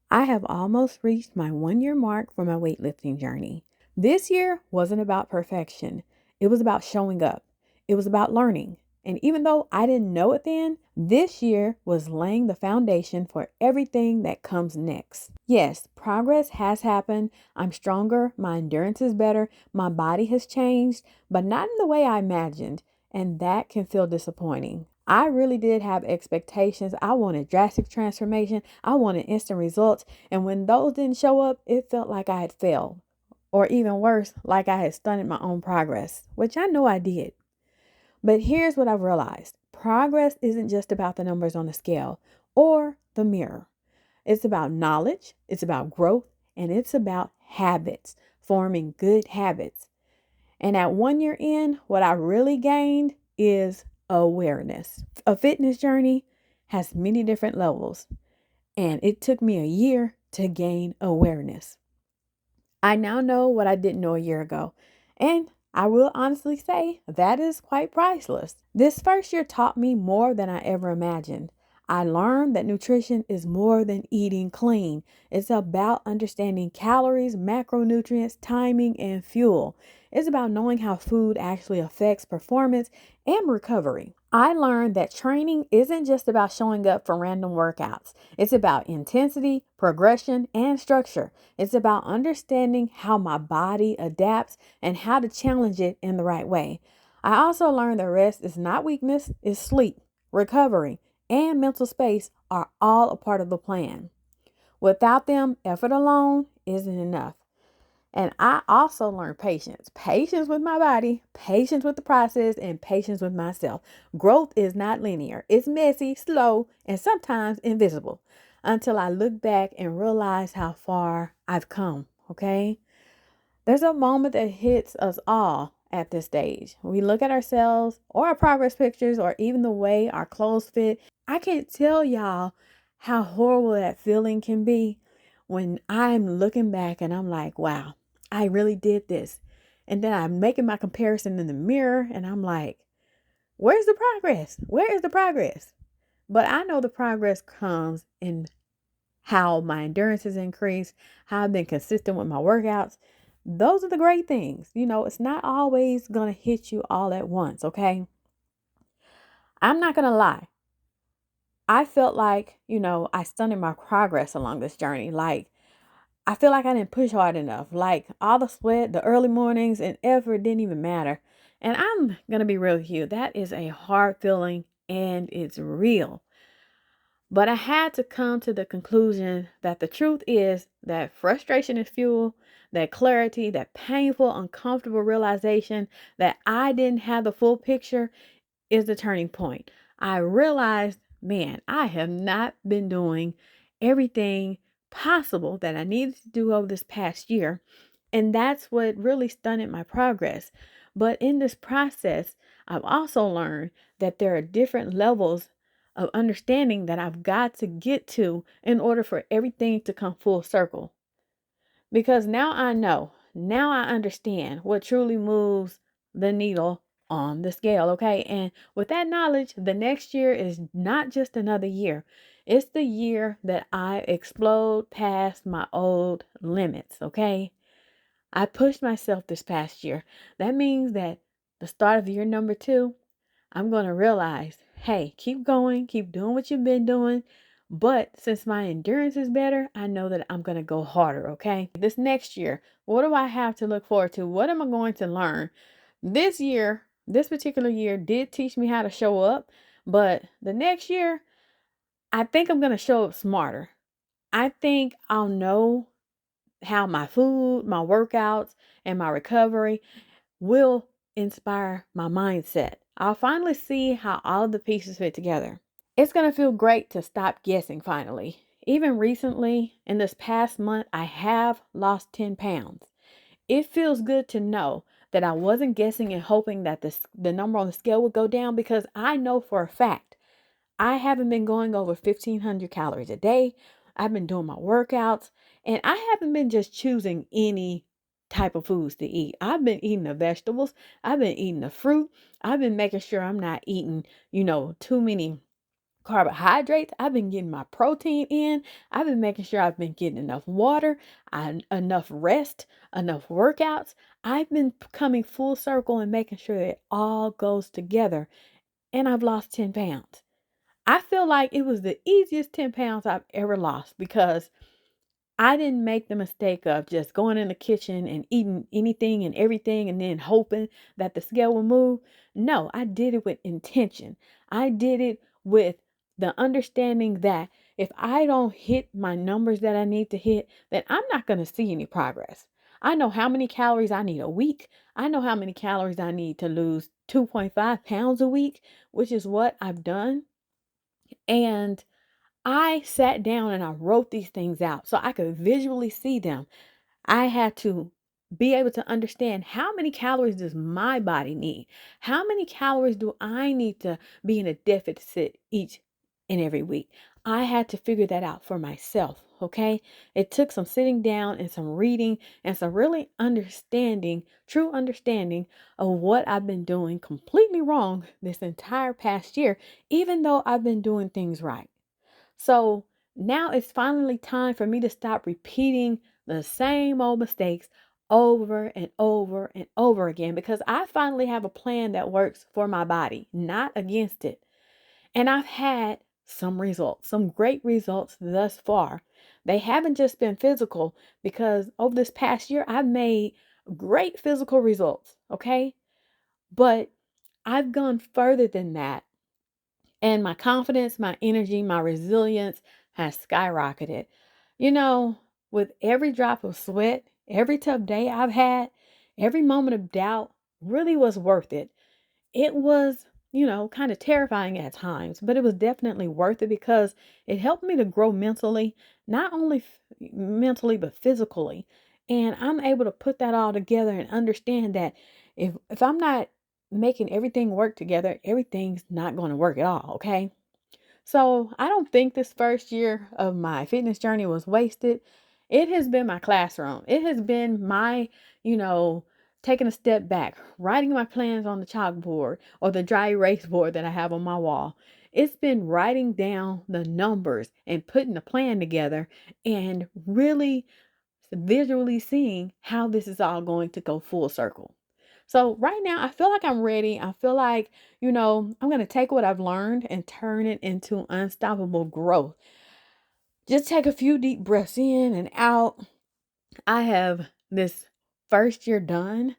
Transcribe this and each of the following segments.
I have almost reached my 1 year mark for my weightlifting journey. This year wasn't about perfection, it was about showing up, it was about learning. And even though I didn't know it then, this year was laying the foundation for everything that comes next. Yes, progress has happened. I'm stronger, my endurance is better, my body has changed, but not in the way I imagined. And that can feel disappointing. I really did have expectations. I wanted drastic transformation. I wanted instant results. And when those didn't show up, it felt like I had failed. Or even worse, like I had stunted my own progress, which I know I did. But here's what I've realized: progress isn't just about the numbers on the scale or the mirror. It's about knowledge, it's about growth, and it's about habits, forming good habits. And at 1 year in, what I really gained is awareness. A fitness journey has many different levels, and it took me a year to gain awareness. I now know what I didn't know a year ago, and I will honestly say that is quite priceless. This first year taught me more than I ever imagined. I learned that nutrition is more than eating clean. It's about understanding calories, macronutrients, timing, and fuel. It's about knowing how food actually affects performance and recovery. I learned that training isn't just about showing up for random workouts. It's about intensity, progression, and structure. It's about understanding how my body adapts and how to challenge it in the right way. I also learned that rest is not weakness, it's sleep, recovery, and mental space are all a part of the plan. Without them, effort alone isn't enough. And I also learned patience. Patience with my body, patience with the process, and patience with myself. Growth is not linear. It's messy, slow, and sometimes invisible until I look back and realize how far I've come, okay? There's a moment that hits us all at this stage. We look at ourselves or our progress pictures or even the way our clothes fit. I can't tell y'all how horrible that feeling can be when I'm looking back and I'm like, wow, I really did this. And then I'm making my comparison in the mirror and I'm like, where's the progress? Where is the progress? But I know the progress comes in how my endurance has increased, how I've been consistent with my workouts. Those are the great things. It's not always going to hit you all at once, okay? I'm not going to lie. I felt like, I stunted my progress along this journey. Like, I feel like I didn't push hard enough. Like, all the sweat, the early mornings, and effort didn't even matter. And I'm going to be real with you. That is a hard feeling and it's real. But I had to come to the conclusion that the truth is that frustration is fuel, that clarity, that painful, uncomfortable realization that I didn't have the full picture is the turning point. I realized, man, I have not been doing everything possible that I needed to do over this past year. And that's what really stunted my progress. But in this process, I've also learned that there are different levels of understanding that I've got to get to in order for everything to come full circle. Because now I understand what truly moves the needle on the scale, okay? And with that knowledge, the next year is not just another year. It's the year that I explode past my old limits, okay? I pushed myself this past year. That means that the start of year number 2, I'm going to realize, hey, keep going, keep doing what you've been doing. But since my endurance is better, I know that I'm going to go harder, okay? This next year, what do I have to look forward to? What am I going to learn? This year, this particular year did teach me how to show up, but the next year, I think I'm going to show up smarter. I think I'll know how my food, my workouts, and my recovery will inspire my mindset. I'll finally see how all of the pieces fit together. It's going to feel great to stop guessing finally. Even recently, in this past month, I have lost 10 pounds. It feels good to know that I wasn't guessing and hoping that the number on the scale would go down, because I know for a fact I haven't been going over 1,500 calories a day. I've been doing my workouts, and I haven't been just choosing any type of foods to eat. I've been eating the vegetables. I've been eating the fruit. I've been making sure I'm not eating, too many carbohydrates. I've been getting my protein in. I've been making sure I've been getting enough water, enough rest, enough workouts. I've been coming full circle and making sure it all goes together. And I've lost 10 pounds. I feel like it was the easiest 10 pounds I've ever lost because I didn't make the mistake of just going in the kitchen and eating anything and everything and then hoping that the scale will move. No, I did it with intention. I did it with the understanding that if I don't hit my numbers that I need to hit, then I'm not going to see any progress. I know how many calories I need a week. I know how many calories I need to lose 2.5 pounds a week, which is what I've done. And I sat down and I wrote these things out so I could visually see them. I had to be able to understand how many calories does my body need? How many calories do I need to be in a deficit each and every week? I had to figure that out for myself, okay? It took some sitting down and some reading and some really understanding, true understanding of what I've been doing completely wrong this entire past year, even though I've been doing things right. So now it's finally time for me to stop repeating the same old mistakes over and over and over again because I finally have a plan that works for my body, not against it. And I've had some results, some great results thus far. They haven't just been physical because over this past year, I've made great physical results, okay? But I've gone further than that and my confidence, my energy, my resilience has skyrocketed. You know, with every drop of sweat, every tough day I've had, every moment of doubt really was worth it. It was, kind of terrifying at times, but it was definitely worth it because it helped me to grow mentally, not only mentally, but physically. And I'm able to put that all together and understand that if I'm not making everything work together, everything's not going to work at all. Okay. So I don't think this first year of my fitness journey was wasted. It has been my classroom. It has been my, you know, taking a step back, writing my plans on the chalkboard or the dry erase board that I have on my wall. It's been writing down the numbers and putting a plan together and really visually seeing how this is all going to go full circle. So right now, I feel like I'm ready. I feel like, I'm going to take what I've learned and turn it into unstoppable growth. Just take a few deep breaths in and out. I have this first year done.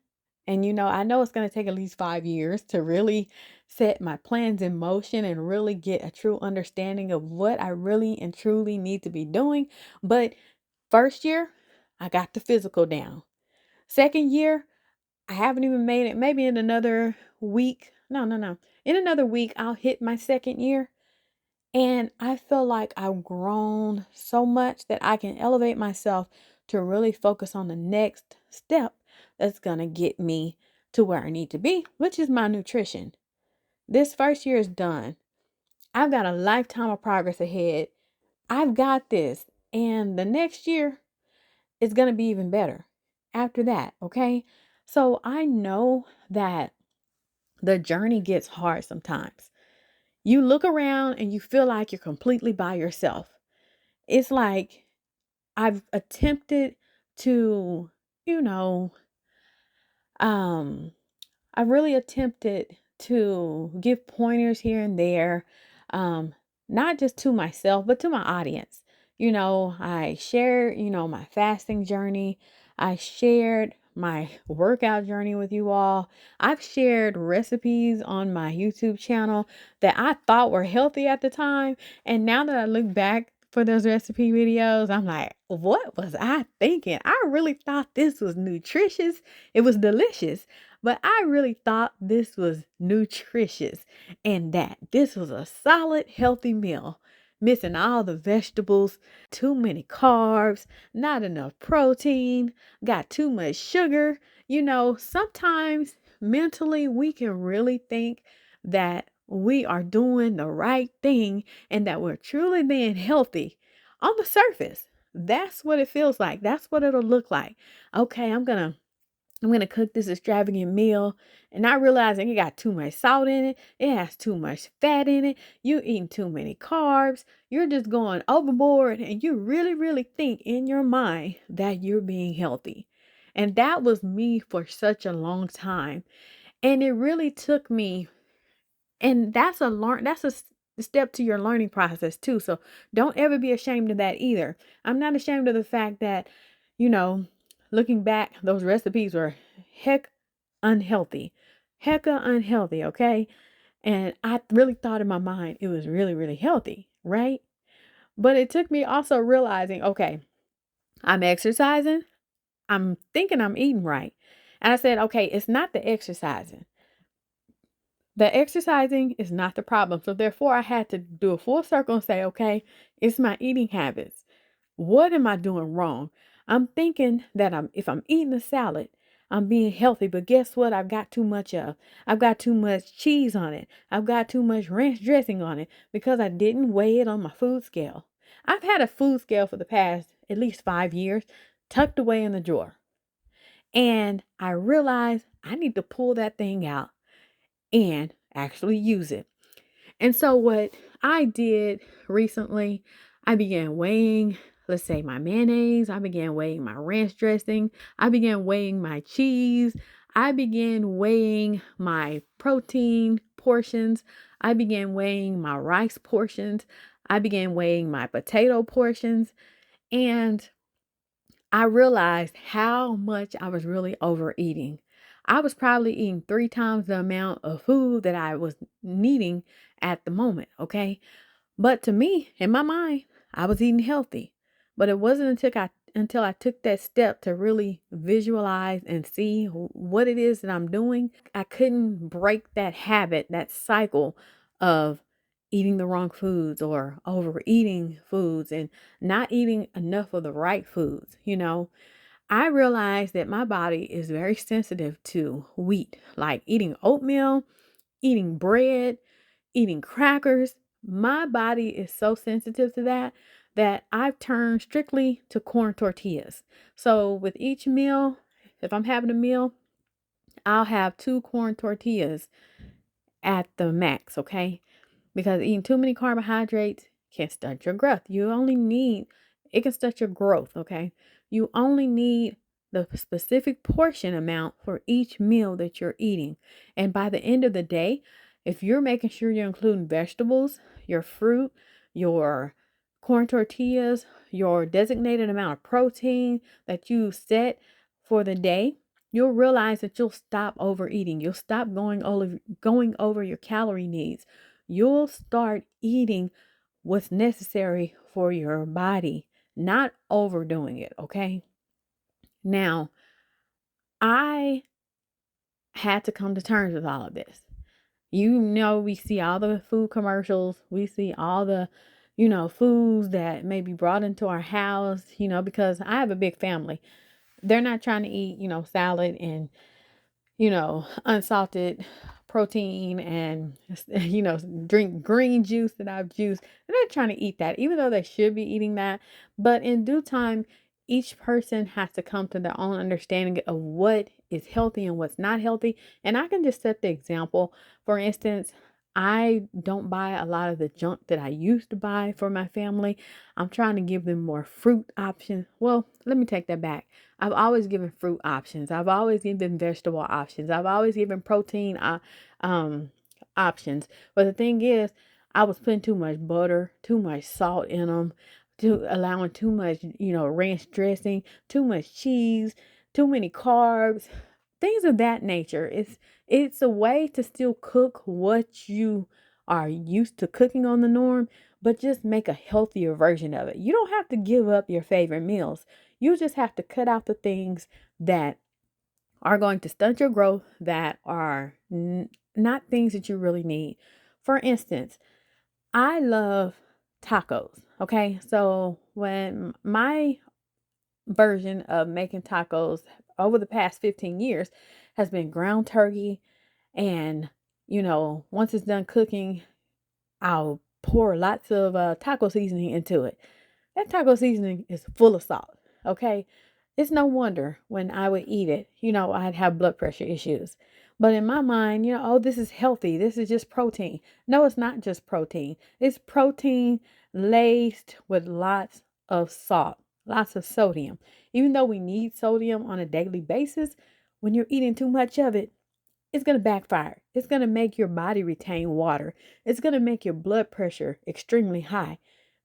And, I know it's going to take at least 5 years to really set my plans in motion and really get a true understanding of what I really and truly need to be doing. But first year, I got the physical down. Second year, I haven't even made it. Maybe in another week. No, no, no. In another week, I'll hit my second year. And I feel like I've grown so much that I can elevate myself to really focus on the next step that's going to get me to where I need to be, which is my nutrition. This first year is done. I've got a lifetime of progress ahead. I've got this. And the next year, it's going to be even better after that. Okay. So I know that the journey gets hard sometimes. You look around and you feel like you're completely by yourself. It's like I've attempted to, you know, um, I really attempted to give pointers here and there, um, not just to myself, but to my audience. I shared, my fasting journey. I shared my workout journey with you all. I've shared recipes on my YouTube channel that I thought were healthy at the time. And now that I look back for those recipe videos, I'm like, what was I thinking? I really thought this was nutritious. It was delicious. But I really thought this was nutritious and that this was a solid, healthy meal. Missing all the vegetables, too many carbs, not enough protein, got too much sugar. Sometimes mentally we can really think that we are doing the right thing and that we're truly being healthy on the surface. That's what it feels like. That's what it'll look like. Okay, I'm going to I'm going to cook this extravagant meal, and not realizing it got too much salt in it. It has too much fat in it. You're eating too many carbs. You're just going overboard, and you really, really think in your mind that you're being healthy. And that was me for such a long time. And it really took me, and that's a step to your learning process too. So don't ever be ashamed of that either. I'm not ashamed of the fact that, you know, looking back, those recipes were heck unhealthy. Hecka unhealthy, okay? And I really thought in my mind it was really, really healthy, right? But it took me also realizing, okay, I'm exercising. I'm thinking I'm eating right. And I said, okay, it's not the exercising. The exercising is not the problem. So therefore, I had to do a full circle and say, okay, it's my eating habits. What am I doing wrong? I'm thinking that if I'm eating a salad, I'm being healthy, but guess what? I've got too much of. I've got too much cheese on it. I've got too much ranch dressing on it because I didn't weigh it on my food scale. I've had a food scale for the past at least 5 years tucked away in the drawer. And I realized I need to pull that thing out and actually use it. And so what I did recently, I began weighing, let's say, my mayonnaise. I began weighing my ranch dressing. I began weighing my cheese. I began weighing my protein portions. I began weighing my rice portions. I began weighing my potato portions. And I realized how much I was really overeating. I was probably eating 3 times the amount of food that I was needing at the moment, okay? But to me, in my mind, I was eating healthy. But it wasn't until I took that step to really visualize and see what it is that I'm doing. I couldn't break that habit, that cycle of eating the wrong foods or overeating foods and not eating enough of the right foods. I realized that my body is very sensitive to wheat, like eating oatmeal, eating bread, eating crackers. My body is so sensitive to that I've turned strictly to corn tortillas. So with each meal, if I'm having a meal, I'll have 2 corn tortillas at the max, okay? Because eating too many carbohydrates can stunt your growth. It can stunt your growth, okay? You only need the specific portion amount for each meal that you're eating. And by the end of the day, if you're making sure you're including vegetables, your fruit, your corn tortillas, your designated amount of protein that you set for the day, you'll realize that you'll stop overeating. You'll stop going over your calorie needs. You'll start eating what's necessary for your body, not overdoing it, okay? Now, I had to come to terms with all of this. We see all the food commercials, we see all the, foods that may be brought into our house, because I have a big family. They're not trying to eat, salad and unsalted protein and, drink green juice that I've juiced. They're not trying to eat that, even though they should be eating that. But in due time, each person has to come to their own understanding of what is healthy and what's not healthy. And I can just set the example. For instance, I don't buy a lot of the junk that I used to buy for my family. I'm trying to give them more fruit options. Well, let me take that back. I've always given fruit options. I've always given vegetable options. I've always given protein options. But the thing is, I was putting too much butter, too much salt in them, allowing too much, ranch dressing, too much cheese, too many carbs, things of that nature. It's a way to still cook what you are used to cooking on the norm, but just make a healthier version of it. You don't have to give up your favorite meals. You just have to cut out the things that are going to stunt your growth, that are not things that you really need. For instance, I love tacos. Okay. So when my version of making tacos over the past 15 years has been ground turkey, and once it's done cooking, I'll pour lots of taco seasoning into it. That taco seasoning is full of salt. Okay. It's no wonder when I would eat it, I'd have blood pressure issues. But in my mind, oh, this is healthy. This is just protein. No, it's not just protein. It's protein laced with lots of salt, lots of sodium. Even though we need sodium on a daily basis, when you're eating too much of it, it's going to backfire. It's going to make your body retain water. It's going to make your blood pressure extremely high.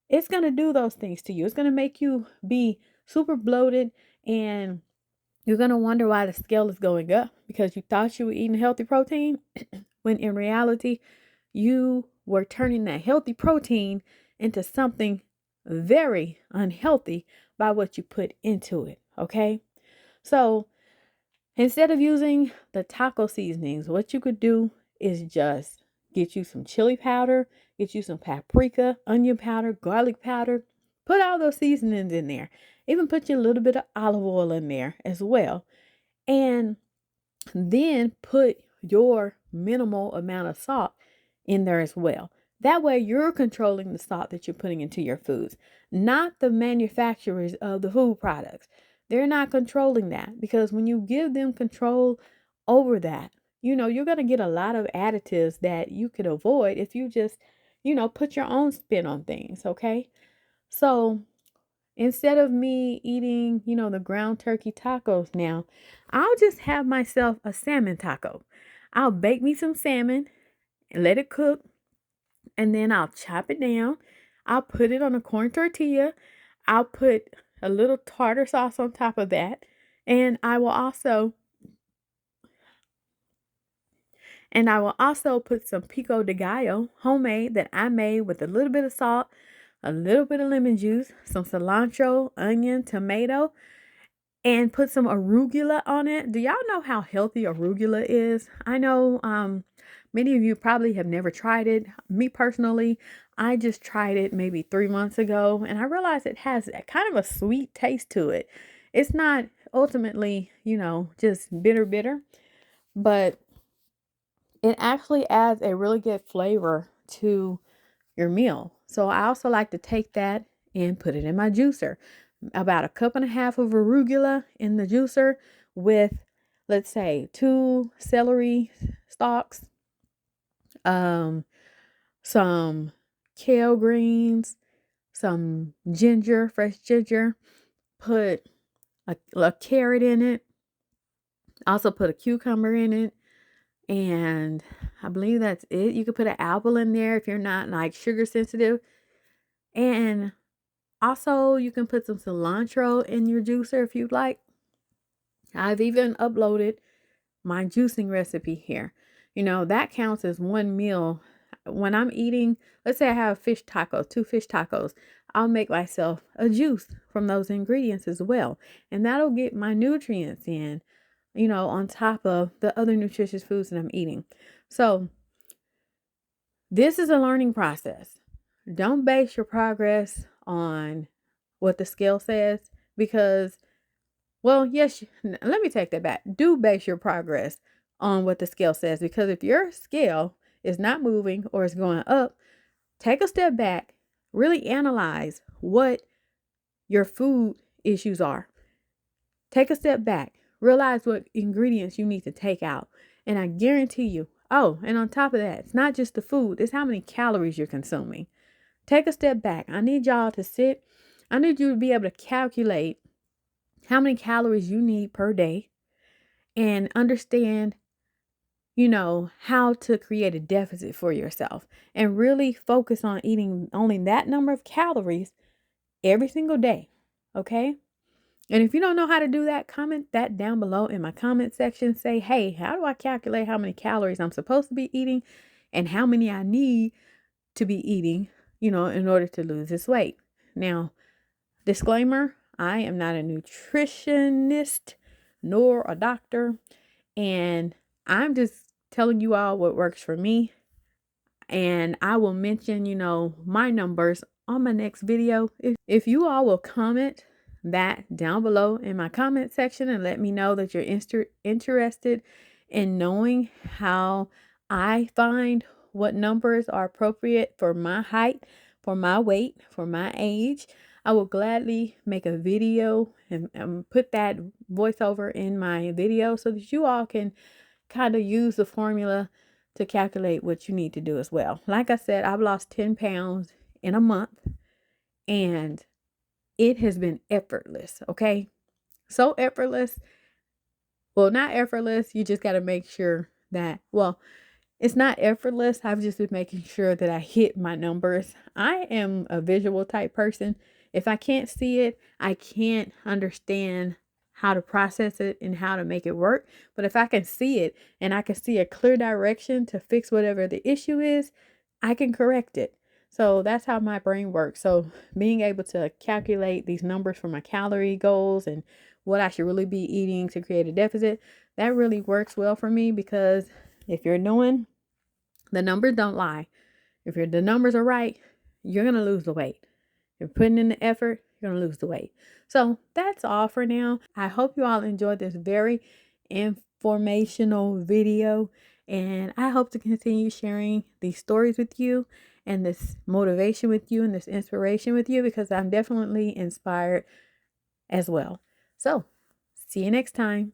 It's going to do those things to you. It's going to make you be super bloated, and you're going to wonder why the scale is going up because you thought you were eating healthy protein when in reality you were turning that healthy protein into something very unhealthy by what you put into it. Okay. So instead of using the taco seasonings, what you could do is just get you some chili powder, get you some paprika, onion powder, garlic powder, put all those seasonings in there. Even put you a little bit of olive oil in there as well. And then put your minimal amount of salt in there as well. That way you're controlling the salt that you're putting into your foods, not the manufacturers of the food products. They're not controlling that because when you give them control over that, you're going to get a lot of additives that you could avoid if you just, put your own spin on things. Okay. So instead of me eating, the ground turkey tacos now, I'll just have myself a salmon taco. I'll bake me some salmon and let it cook, and then I'll chop it down. I'll put it on a corn tortilla. I'll put a little tartar sauce on top of that, and I will also put some pico de gallo, homemade, that I made with a little bit of salt, a little bit of lemon juice, some cilantro, onion, tomato, and put some arugula on it. Do y'all know how healthy arugula is? I know many of you probably have never tried it. Me personally, I just tried it maybe 3 months ago, and I realized it has kind of a sweet taste to it. It's not ultimately, just bitter, but it actually adds a really good flavor to your meal. So I also like to take that and put it in my juicer. About a cup and a half of arugula in the juicer with, let's say, 2 celery stalks, some kale greens, some ginger, fresh ginger, put a carrot in it, also put a cucumber in it, and I believe that's it. You could put an apple in there if you're not like sugar sensitive. And also you can put some cilantro in your juicer if you'd like. I've even uploaded my juicing recipe here. That counts as one meal. When I'm eating, let's say I have fish tacos, 2 fish tacos, I'll make myself a juice from those ingredients as well. And that'll get my nutrients in, on top of the other nutritious foods that I'm eating. So this is a learning process. Don't base your progress on what the scale says because, well, yes, let me take that back. Do base your progress on what the scale says because if your scale is not moving or is going up, take a step back, really analyze what your food issues are. Take a step back, realize what ingredients you need to take out. And I guarantee you, oh, and on top of that, it's not just the food, it's how many calories you're consuming. Take a step back. I need y'all to sit. I need you to be able to calculate how many calories you need per day and understand, how to create a deficit for yourself and really focus on eating only that number of calories every single day. Okay. And if you don't know how to do that, comment that down below in my comment section. Say, hey, how do I calculate how many calories I'm supposed to be eating and how many I need to be eating, in order to lose this weight? Now, disclaimer, I am not a nutritionist nor a doctor, and I'm just telling you all what works for me. And I will mention, my numbers on my next video. If you all will comment that down below in my comment section and let me know that you're interested in knowing how I find what numbers are appropriate for my height, for my weight, for my age. I will gladly make a video and put that voiceover in my video so that you all can kind of use the formula to calculate what you need to do as well. Like I said, I've lost 10 pounds in a month and it has been effortless. Okay. So effortless. Well, not effortless. You just got to make sure that, well, it's not effortless. I've just been making sure that I hit my numbers. I am a visual type person. If I can't see it, I can't understand how to process it and how to make it work. But if I can see it and I can see a clear direction to fix whatever the issue is, I can correct it. So that's how my brain works. So being able to calculate these numbers for my calorie goals and what I should really be eating to create a deficit, that really works well for me, because if you're knowing, the numbers don't lie. If the numbers are right, you're going to lose the weight. If you're putting in the effort, you're going to lose the weight. So that's all for now. I hope you all enjoyed this very informational video. And I hope to continue sharing these stories with you and this motivation with you and this inspiration with you, because I'm definitely inspired as well. So see you next time.